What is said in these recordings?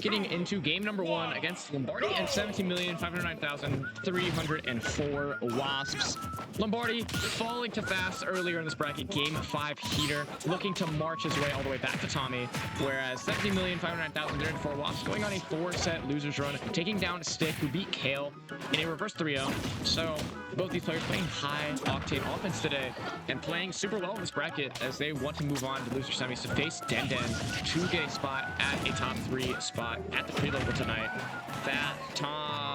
Getting into game number 1 against Lombardi and 17,509,304 WASPS. Lombardi falling to fast earlier in this bracket, game 5 heater, looking to march his way all the way back to Tommy, whereas 17,509,304 WASPS going on a 4-set losers run, taking down Stick, who beat Kale in a reverse 3-0. So both these players playing high octane offense today and playing super well in this bracket as they want to move on to loser semis to face Den to get a spot at a top 3 spot at the pre-level tonight.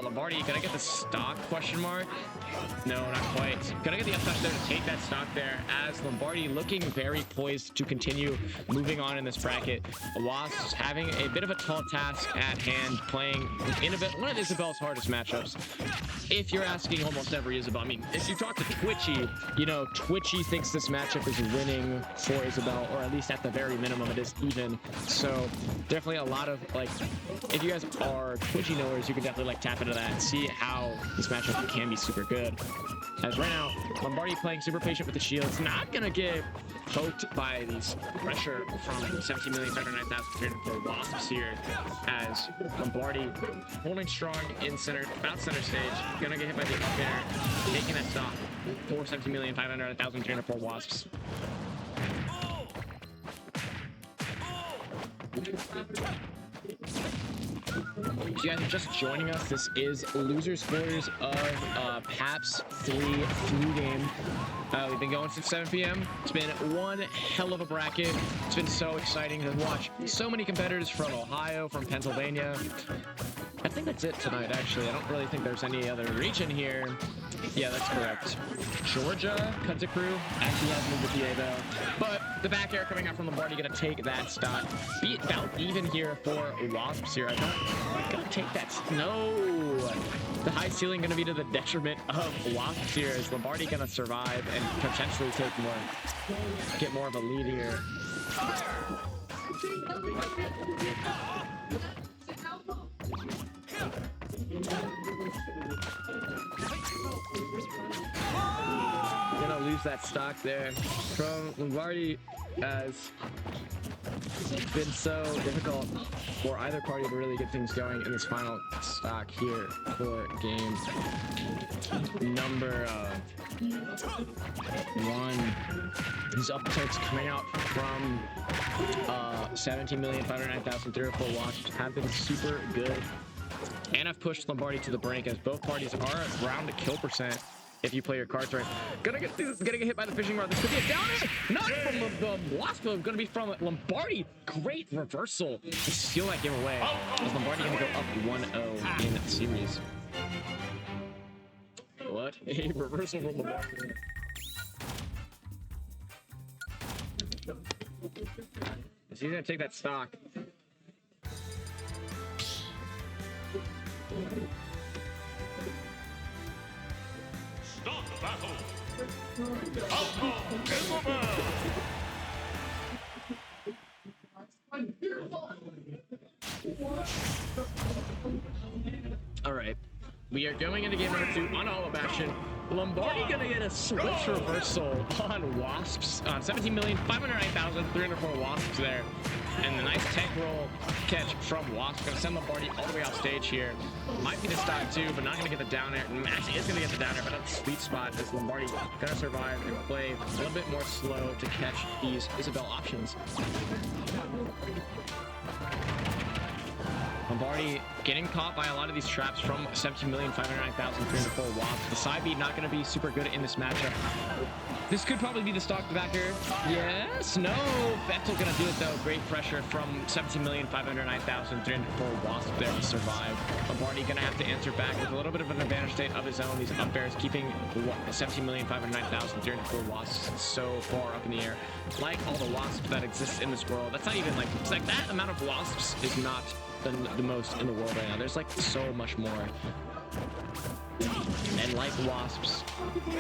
Lombardi, gonna get the stock, question mark? No, not quite. Gonna get the up touch there to take that stock there, as Lombardi looking very poised to continue moving on in this bracket. Wasps having a bit of a tall task at hand, playing in one of Isabel's hardest matchups. If you're asking almost every Isabel, I mean, if you talk to Twitchy, you know, Twitchy thinks this matchup is winning for Isabel, or at least at the very minimum, it is even. So definitely a lot of, like, if you guys are Twitchy knowers, you can definitely like tap into that and see how this matchup can be super good. As right now, Lombardi playing super patient with the shields, not gonna get poked by these pressure from 17,509,304 WASPs here, as Lombardi holding strong in center, about center stage, gonna get hit by the up air, taking that stop for 17,509,304 WASPs. If you guys are just joining us, this is loser scores of PAPS 3 flu game. We've been going since 7 p.m. It's been one hell of a bracket. It's been so exciting to watch so many competitors from Ohio, from Pennsylvania. I think that's it tonight, actually. I don't really think there's any other region here. Yeah, that's correct. Georgia cuts a crew. Actually has moved to PA though. But the back air coming out from Lombardi, gonna take that stock. Beat about even here for Wasps here. I thought gonna take that. No. The high ceiling gonna be to the detriment of Wasps here. Is Lombardi gonna survive and potentially get more of a lead here? Gonna lose that stock there from Lombardi, as it's been so difficult for either party to really get things going in this final stock here for game number 1. These uptakes coming out from 17,509,304 Wasps have been super good. And I've pushed Lombardi to the brink, as both parties are around a kill percent if you play your cards right. Gonna get hit by the fishing rod. This could be a down air. Not from the Wasp, gonna be from Lombardi. Great reversal to steal that game away. Is Lombardi gonna go up 1-0 in the series? What a reversal from Lombardi. Is he gonna take that stock? Stop the battle! Outcome in the bell! All right, we are going into game number 2 on Hollow Bastion. Lombardi gonna get a switch reversal on Wasps, 17,509,304 Wasps there. And the nice tank roll catch from Wasp. Gonna send Lombardi all the way off stage here. Might be the stock too, but not gonna get the down air. Actually is gonna get the down air, but at the sweet spot as Lombardi gonna survive and play a little bit more slow to catch these Isabel options. Lombardi getting caught by a lot of these traps from 17,509,304 Wasps. The side beat not going to be super good in this matchup. This could probably be the stock backer. Yes, no. Betzel going to do it though. Great pressure from 17,509,304 Wasps there to survive. Lombardi going to have to answer back with a little bit of an advantage state of his own. These up airs keeping 17,509,304 Wasps so far up in the air. Like all the Wasps that exist in this world. That's not even like, it's like that amount of Wasps is not the most in the world right now. There's like so much more. And like Wasps,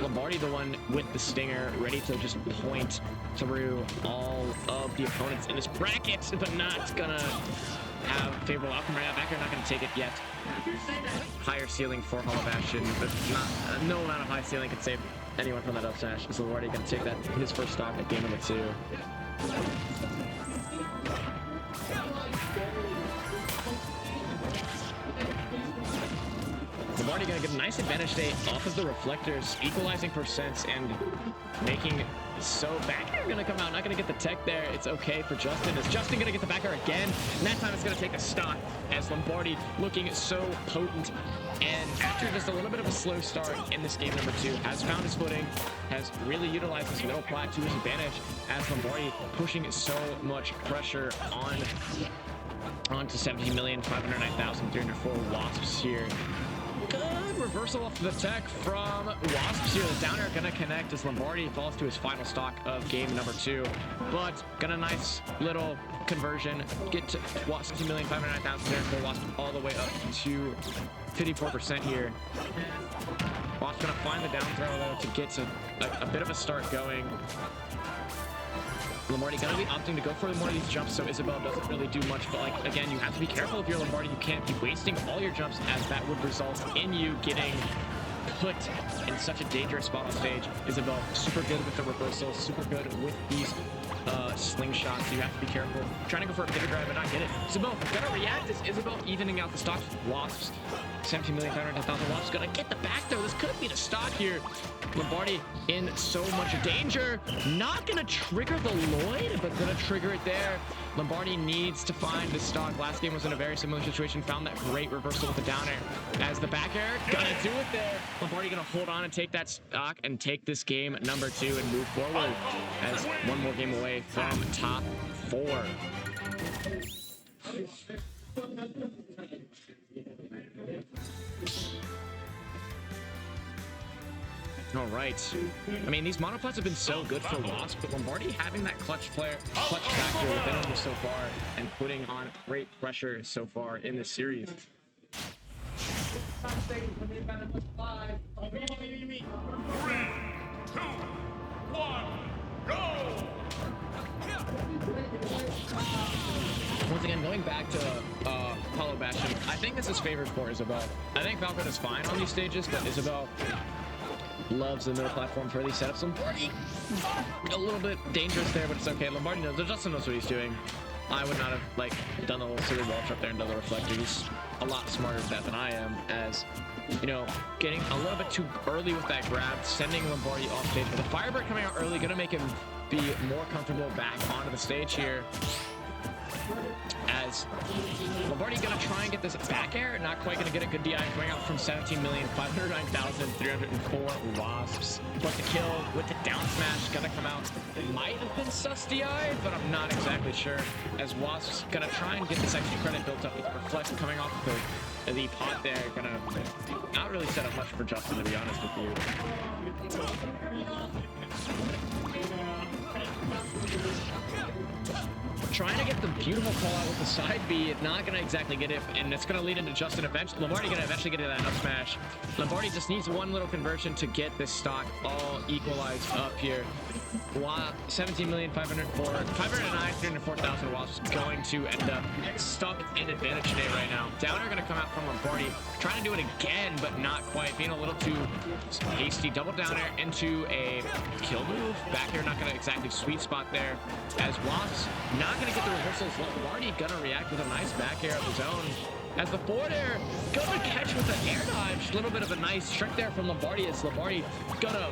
Lombardi the one with the stinger, ready to just point through all of the opponents in this bracket, but not gonna have favorable outcome right now. Backer not gonna take it yet. Higher ceiling for Hollow Bastion, but not no amount of high ceiling can save anyone from that up smash. So Lombardi gonna take that his first stock at game number 2. Lombardi gonna get a nice advantage state off of the reflectors, equalizing percents and making so back air gonna come out, not gonna get the tech there. It's okay for Justin. Is Justin gonna get the back air again? And that time it's gonna take a stock as Lombardi looking so potent. And after just a little bit of a slow start in this game number 2, has found his footing, has really utilized his middle plat to his advantage as Lombardi pushing so much pressure onto 17,509,304 Wasps here. Good reversal off the tech from Wasps here. The down air gonna connect as Lombardi falls to his final stock of game number 2. But gonna nice little conversion, get to 17,509,000 Wasps all the way up to 54% here. Wasps gonna find the down throw though to get to a bit of a start going. Lombardi gonna be opting to go for more of these jumps, so Isabel doesn't really do much, but like, again, you have to be careful if you're Lombardi. You can't be wasting all your jumps, as that would result in you getting put in such a dangerous spot on stage. Isabel, super good with the reversals, super good with these slingshots. You have to be careful. Trying to go for a pivot drive, but not get it. Isabel gonna react as Isabel evening out the stock. Wasps, 17,510,000 Wasps gonna get the back though. This could be the stock here. Lombardi in so much danger. Not gonna trigger the Lloyd, but gonna trigger it there. Lombardi needs to find the stock. Last game was in a very similar situation. Found that great reversal with the down air. As the back air, gonna do it there. Lombardi gonna hold on and take that stock and take this game number 2 and move forward as one more game away from top 4. All right. I mean, these monoplats have been so good for Wasp, but Lombardi having that clutch factor within him so far and putting on great pressure so far in this series. 3, 2, 1, go! Once again, going back to Hollow Bastion, I think this is favored for Isabel. I think Falcon is fine on these stages, but Isabel loves the middle platform for these setups. Lombardi, a little bit dangerous there, but it's okay. Lombardi knows, Justin knows what he's doing. I would not have done the little silly wall up there and done the reflector. He's a lot smarter at that than I am, as you know, getting a little bit too early with that grab, sending Lombardi off stage. But the Firebird coming out early, gonna make him be more comfortable back onto the stage here. As Lombardi gonna try and get this back air, not quite gonna get a good DI coming out from 17,509,304 Wasps. But the kill with the down smash gonna come out. It might have been sus DI, but I'm not exactly sure. As Wasps gonna try and get this extra credit built up with the reflex coming off the pot there, gonna not really set up much for Justin, to be honest with you. Trying to get the beautiful call out with the side B, not gonna exactly get it, and it's gonna lead into Justin eventually. Lombardi gonna eventually get to that up smash. Lombardi just needs one little conversion to get this stock all equalized up here. 17,509,304,000 Wasps going to end up stuck in advantage today right now. Downer gonna come out from Lombardi, trying to do it again, but not quite. Being a little too hasty. Double down air into a kill move. Back air not gonna exactly sweet spot there. As Wasps not gonna get the reversals. Lombardi gonna react with a nice back air of his own. As the forward air gonna catch with an air dodge. A little bit of a nice trick there from Lombardi, as Lombardi gonna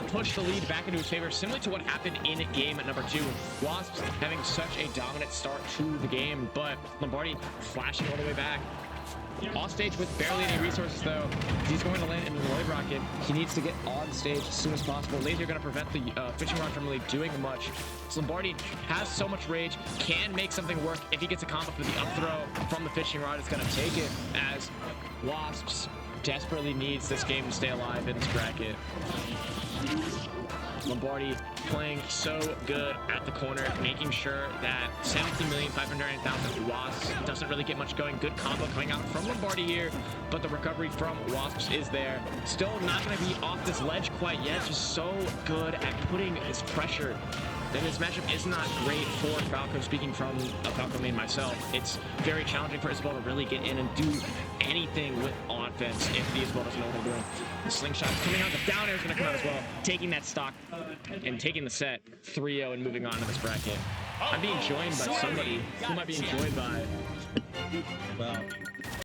push the lead back into his favor, similar to what happened in game number 2. Wasps having such a dominant start to the game, but Lombardi flashing all the way back. Off stage with barely any resources though. He's going to land in the Lloyd Rocket. He needs to get on stage as soon as possible. Laser going to prevent the fishing rod from really doing much. So Lombardi has so much rage, can make something work. If he gets a combo for the up throw from the fishing rod, it's going to take it, as Wasps desperately needs this game to stay alive in this bracket. Lombardi playing so good at the corner, making sure that 17,509,000 Wasps doesn't really get much going. Good combo coming out from Lombardi here, but the recovery from Wasps is there. Still not going to be off this ledge quite yet, just so good at putting this pressure. Then this matchup is not great for Falco. Speaking from a Falco main myself, it's very challenging for Isabel to really get in and do anything with defense if the Isabel doesn't know what they're doing. The slingshot coming out, the down air is going to come out as well. Taking that stock and taking the set 3-0 and moving on to this bracket. I'm being joined by somebody who might be enjoyed by. Well,